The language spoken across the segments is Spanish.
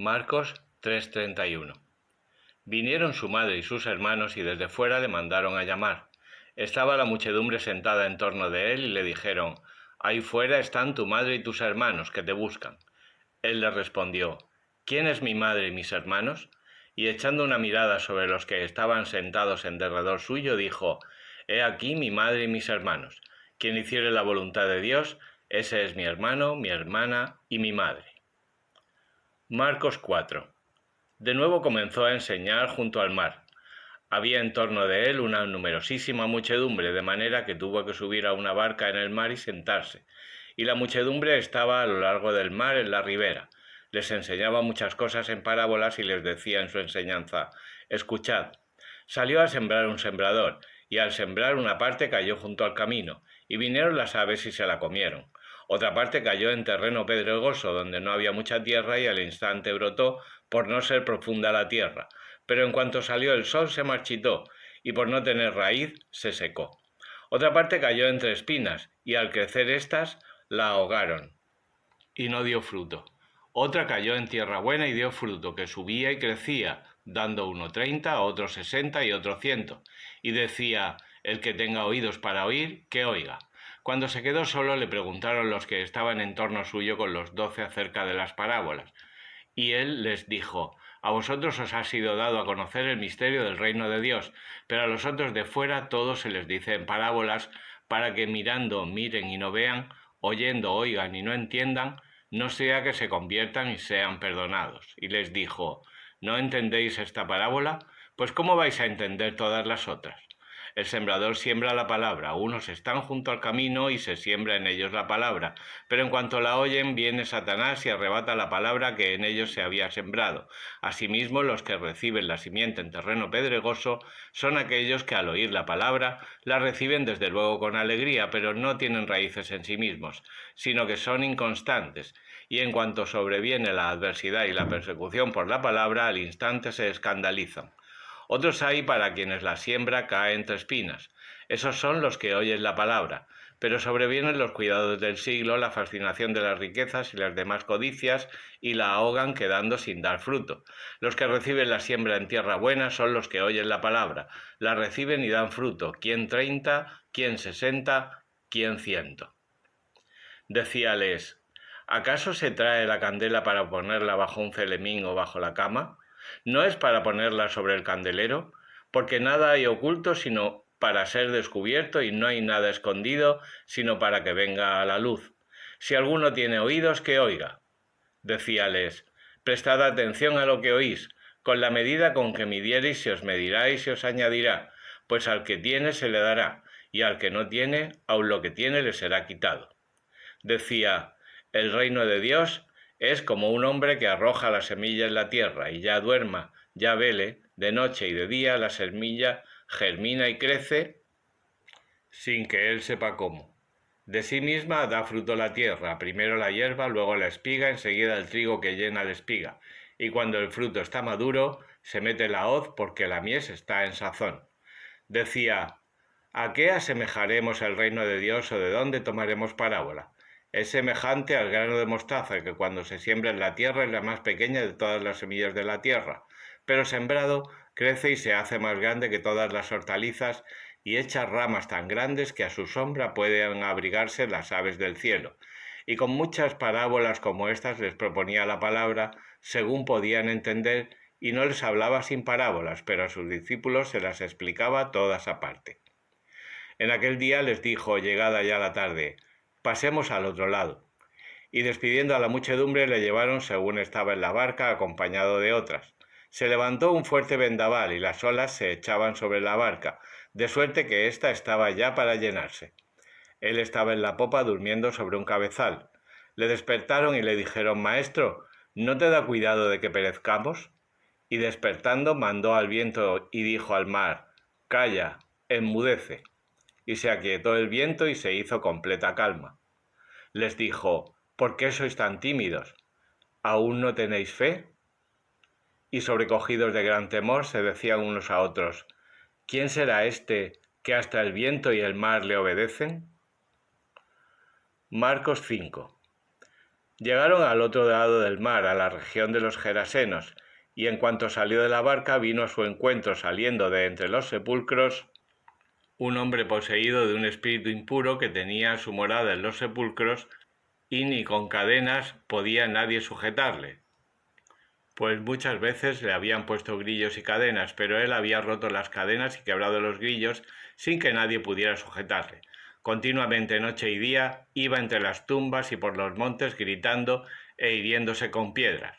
Marcos 3:31. Vinieron su madre y sus hermanos y desde fuera le mandaron a llamar. Estaba la muchedumbre sentada en torno de él y le dijeron: «Ahí fuera están tu madre y tus hermanos que te buscan». Él les respondió: «¿Quién es mi madre y mis hermanos?». Y echando una mirada sobre los que estaban sentados en derredor suyo, dijo: «He aquí mi madre y mis hermanos. Quien hiciere la voluntad de Dios, ese es mi hermano, mi hermana y mi madre». Marcos 4. De nuevo comenzó a enseñar junto al mar. Había en torno de él una numerosísima muchedumbre, de manera que tuvo que subir a una barca en el mar y sentarse. Y la muchedumbre estaba a lo largo del mar en la ribera. Les enseñaba muchas cosas en parábolas y les decía en su enseñanza: «Escuchad. Salió a sembrar un sembrador, y al sembrar una parte cayó junto al camino, y vinieron las aves y se la comieron. Otra parte cayó en terreno pedregoso, donde no había mucha tierra, y al instante brotó, por no ser profunda la tierra. Pero en cuanto salió el sol se marchitó, y por no tener raíz se secó. Otra parte cayó entre espinas, y al crecer éstas la ahogaron, y no dio fruto. Otra cayó en tierra buena y dio fruto, que subía y crecía, dando uno 30, otro 60 y otro 100. Y decía: «El que tenga oídos para oír, que oiga». Cuando se quedó solo, le preguntaron los que estaban en torno suyo con los 12 acerca de las parábolas. Y él les dijo: «A vosotros os ha sido dado a conocer el misterio del reino de Dios, pero a los otros de fuera todo se les dice en parábolas, para que mirando miren y no vean, oyendo oigan y no entiendan, no sea que se conviertan y sean perdonados». Y les dijo: «¿No entendéis esta parábola? Pues ¿cómo vais a entender todas las otras? El sembrador siembra la palabra. Unos están junto al camino y se siembra en ellos la palabra, pero en cuanto la oyen, viene Satanás y arrebata la palabra que en ellos se había sembrado. Asimismo, los que reciben la simiente en terreno pedregoso son aquellos que al oír la palabra la reciben desde luego con alegría, pero no tienen raíces en sí mismos, sino que son inconstantes, y en cuanto sobreviene la adversidad y la persecución por la palabra, al instante se escandalizan. Otros hay para quienes la siembra cae entre espinas. Esos son los que oyen la palabra, pero sobrevienen los cuidados del siglo, la fascinación de las riquezas y las demás codicias, y la ahogan quedando sin dar fruto. Los que reciben la siembra en tierra buena son los que oyen la palabra, la reciben y dan fruto, quien 30, quien 60, quien 100. Decíales: ¿acaso se trae la candela para ponerla bajo un celemín o bajo la cama? ¿No es para ponerla sobre el candelero? Porque nada hay oculto sino para ser descubierto, y no hay nada escondido sino para que venga a la luz. Si alguno tiene oídos, que oiga. Decíales: prestad atención a lo que oís. Con la medida con que midiereis se os medirá y se os añadirá, pues al que tiene se le dará, y al que no tiene, aun lo que tiene le será quitado. Decía: el reino de Dios es como un hombre que arroja la semilla en la tierra, y ya duerma, ya vele, de noche y de día, la semilla germina y crece sin que él sepa cómo. De sí misma da fruto la tierra, primero la hierba, luego la espiga, enseguida el trigo que llena la espiga. Y cuando el fruto está maduro, se mete la hoz porque la mies está en sazón. Decía: ¿a qué asemejaremos el reino de Dios, o de dónde tomaremos parábola? Es semejante al grano de mostaza, que cuando se siembra en la tierra es la más pequeña de todas las semillas de la tierra, pero sembrado crece y se hace más grande que todas las hortalizas, y echa ramas tan grandes que a su sombra pueden abrigarse las aves del cielo. Y con muchas parábolas como estas les proponía la palabra, según podían entender, y no les hablaba sin parábolas, pero a sus discípulos se las explicaba todas aparte. En aquel día les dijo, llegada ya la tarde: pasemos al otro lado. Y despidiendo a la muchedumbre, le llevaron según estaba en la barca, acompañado de otras. Se levantó un fuerte vendaval y las olas se echaban sobre la barca, de suerte que ésta estaba ya para llenarse. Él estaba en la popa durmiendo sobre un cabezal. Le despertaron y le dijeron: Maestro, ¿no te da cuidado de que perezcamos? Y despertando mandó al viento y dijo al mar: Calla, enmudece. Y se aquietó el viento y se hizo completa calma. Les dijo: ¿por qué sois tan tímidos? ¿Aún no tenéis fe? Y sobrecogidos de gran temor se decían unos a otros: ¿quién será este que hasta el viento y el mar le obedecen? Marcos 5. Llegaron al otro lado del mar, a la región de los Gerasenos, y en cuanto salió de la barca vino a su encuentro, saliendo de entre los sepulcros, un hombre poseído de un espíritu impuro que tenía su morada en los sepulcros, y ni con cadenas podía nadie sujetarle, pues muchas veces le habían puesto grillos y cadenas, pero él había roto las cadenas y quebrado los grillos sin que nadie pudiera sujetarle. Continuamente, noche y día, iba entre las tumbas y por los montes gritando e hiriéndose con piedras.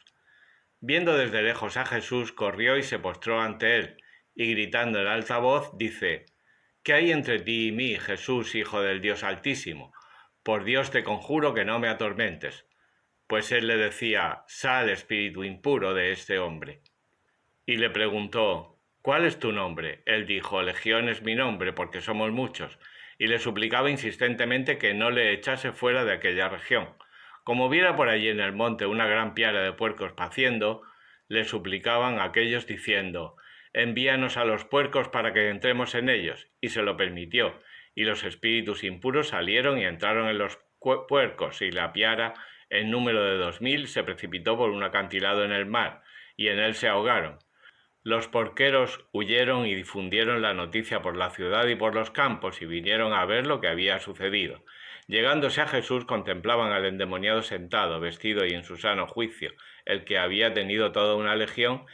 Viendo desde lejos a Jesús, corrió y se postró ante él, y gritando en alta voz, dice: ¿Qué hay entre ti y mí, Jesús, Hijo del Dios Altísimo? Por Dios te conjuro que no me atormentes. Pues él le decía: Sal, espíritu impuro de este hombre. Y le preguntó: ¿Cuál es tu nombre? Él dijo: Legión es mi nombre, porque somos muchos. Y le suplicaba insistentemente que no le echase fuera de aquella región. Como viera por allí en el monte una gran piara de puercos paciendo, le suplicaban aquellos diciendo: Envíanos a los puercos para que entremos en ellos. Y se lo permitió. Y los espíritus impuros salieron y entraron en los puercos, y la piara, en número de 2000, se precipitó por un acantilado en el mar, y en él se ahogaron. Los porqueros huyeron y difundieron la noticia por la ciudad y por los campos, y vinieron a ver lo que había sucedido. Llegándose a Jesús, contemplaban al endemoniado sentado, vestido y en su sano juicio, el que había tenido toda una legión,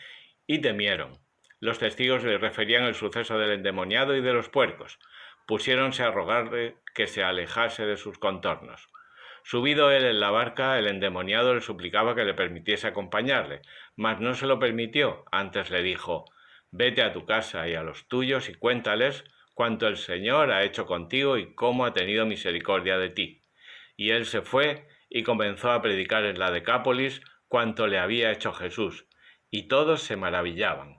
y temieron. Los testigos le referían el suceso del endemoniado y de los puercos. Pusiéronse a rogarle que se alejase de sus contornos. Subido él en la barca, el endemoniado le suplicaba que le permitiese acompañarle, mas no se lo permitió. Antes le dijo: Vete a tu casa y a los tuyos y cuéntales cuánto el Señor ha hecho contigo y cómo ha tenido misericordia de ti. Y él se fue y comenzó a predicar en la Decápolis cuanto le había hecho Jesús, y todos se maravillaban.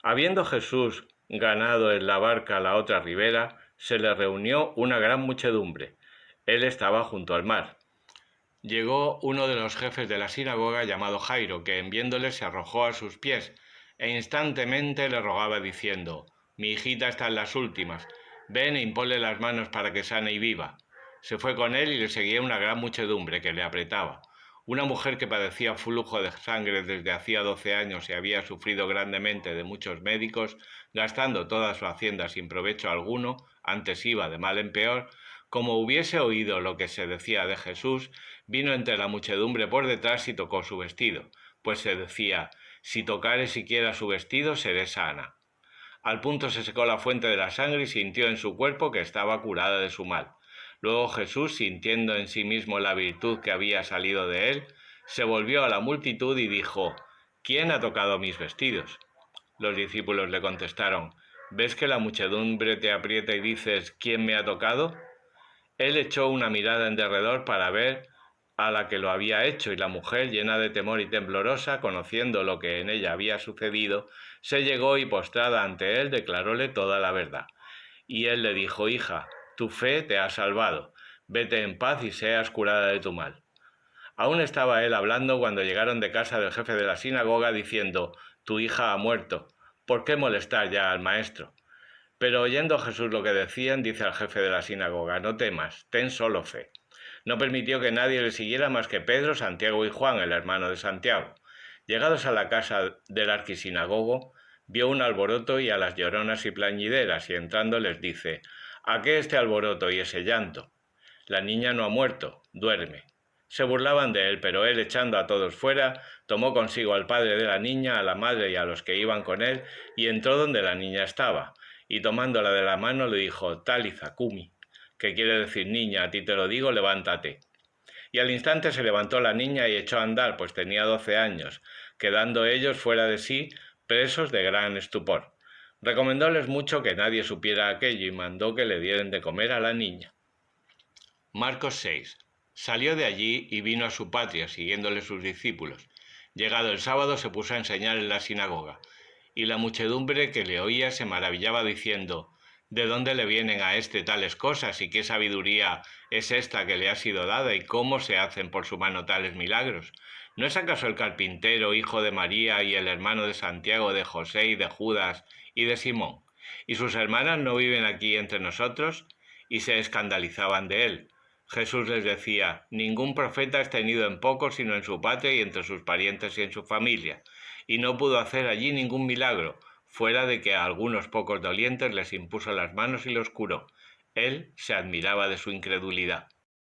Habiendo Jesús ganado en la barca a la otra ribera, se le reunió una gran muchedumbre. Él estaba junto al mar. Llegó uno de los jefes de la sinagoga llamado Jairo, que en viéndole se arrojó a sus pies, e instantemente le rogaba diciendo: Mi hijita está en las últimas, ven e imponle las manos para que sane y viva. Se fue con él y le seguía una gran muchedumbre que le apretaba. Una mujer que padecía flujo de sangre desde hacía 12 años y había sufrido grandemente de muchos médicos, gastando toda su hacienda sin provecho alguno, antes iba de mal en peor, como hubiese oído lo que se decía de Jesús, vino entre la muchedumbre por detrás y tocó su vestido, pues se decía: Si tocare siquiera su vestido, seré sana. Al punto se secó la fuente de la sangre y sintió en su cuerpo que estaba curada de su mal. Luego Jesús, sintiendo en sí mismo la virtud que había salido de él, se volvió a la multitud y dijo: ¿Quién ha tocado mis vestidos? Los discípulos le contestaron: ¿Ves que la muchedumbre te aprieta y dices: ¿Quién me ha tocado? Él echó una mirada en derredor para ver a la que lo había hecho, y la mujer, llena de temor y temblorosa, conociendo lo que en ella había sucedido, se llegó y postrada ante él declaróle toda la verdad. Y él le dijo: Hija, tu fe te ha salvado, vete en paz y seas curada de tu mal. Aún estaba él hablando cuando llegaron de casa del jefe de la sinagoga diciendo: Tu hija ha muerto, ¿por qué molestar ya al maestro? Pero oyendo Jesús lo que decían, dice al jefe de la sinagoga: No temas, ten solo fe. No permitió que nadie le siguiera más que Pedro, Santiago y Juan, el hermano de Santiago. Llegados a la casa del arquisinagogo, vio un alboroto y a las lloronas y plañideras, y entrando les dice: ¿A qué este alboroto y ese llanto? La niña no ha muerto, duerme. Se burlaban de él, pero él, echando a todos fuera, tomó consigo al padre de la niña, a la madre y a los que iban con él, y entró donde la niña estaba, y tomándola de la mano le dijo: Talitha cumi, que quiere decir: Niña, a ti te lo digo, levántate. Y al instante se levantó la niña y echó a andar, pues tenía 12 años, quedando ellos fuera de sí, presos de gran estupor. Recomendóles mucho que nadie supiera aquello y mandó que le dieran de comer a la niña. Marcos 6. Salió de allí y vino a su patria, siguiéndole sus discípulos. Llegado el sábado se puso a enseñar en la sinagoga, y la muchedumbre que le oía se maravillaba diciendo: ¿De dónde le vienen a éste tales cosas, y qué sabiduría es esta que le ha sido dada, y cómo se hacen por su mano tales milagros? ¿No es acaso el carpintero, hijo de María, y el hermano de Santiago, de José y de Judas y de Simón? ¿Y sus hermanas no viven aquí entre nosotros? Y se escandalizaban de él. Jesús les decía: ningún profeta es tenido en poco sino en su patria y entre sus parientes y en su familia, y no pudo hacer allí ningún milagro, fuera de que a algunos pocos dolientes les impuso las manos y los curó. Él se admiraba de su incredulidad.